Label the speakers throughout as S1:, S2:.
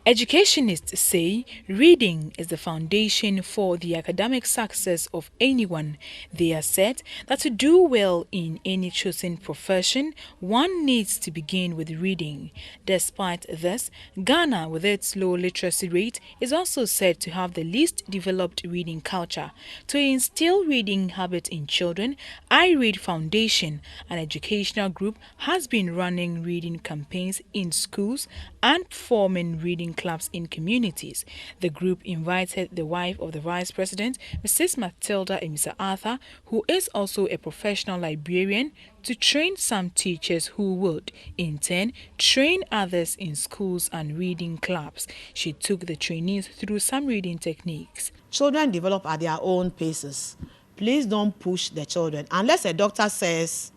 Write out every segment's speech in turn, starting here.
S1: Educationists say reading is the foundation for the academic success of anyone. They assert that to do well in any chosen profession, one needs to begin with reading. Despite this, Ghana, with its low literacy rate, is also said to have the least developed reading culture. To instill reading habits in children, I Read Foundation, an educational group, has been running reading campaigns in schools and forming reading clubs in communities. The group invited the wife of the Vice President, Mrs. Matilda Amissah-Arthur, who is also a professional librarian, to train some teachers who would, in turn, train others in schools and reading clubs. She took the trainees through some reading techniques.
S2: Children develop at their own paces. Please don't push the children. Unless a doctor says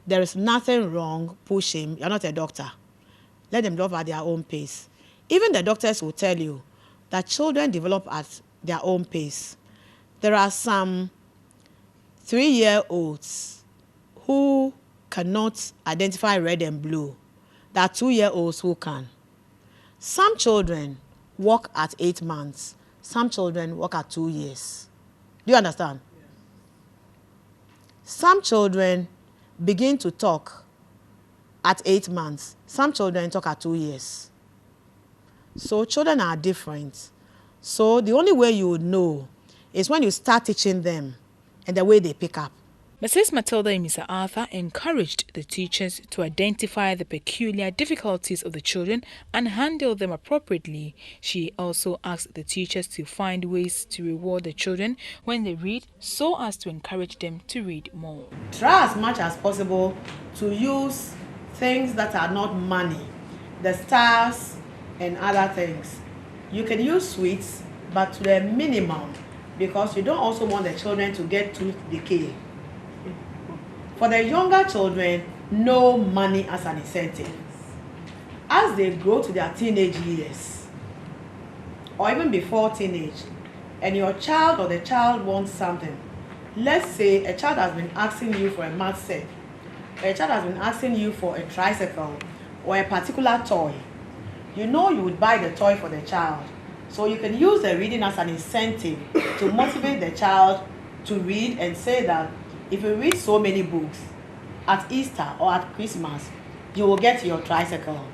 S2: there is nothing wrong, push him. You're not a doctor. Let them develop at their own pace. Even the doctors will tell you that children develop at their own pace. There are some 3-year-olds who cannot identify red and blue. There are 2-year-olds who can. Some children walk at 8 months. Some children walk at 2 years. Do you understand? Yes. Some children begin to talk at 8 months. Some children talk at 2 years. So children are different. So the only way you would know is when you start teaching them and the way they pick up.
S1: Mrs. Matilda Amissah-Arthur encouraged the teachers to identify the peculiar difficulties of the children and handle them appropriately. She also asked the teachers to find ways to reward the children when they read so as to encourage them to read more.
S2: Try as much as possible to use things that are not money, the stars and other things. You can use sweets, but to the minimum, because you don't also want the children to get tooth decay. For the younger children, no money as an incentive. As they grow to their teenage years, or even before teenage, and your child or the child wants something, let's say a child has been asking you for a math set, or a child has been asking you for a tricycle, or a particular toy, you know you would buy the toy for the child. So you can use the reading as an incentive to motivate the child to read and say that if you read so many books at Easter or at Christmas, you will get your tricycle.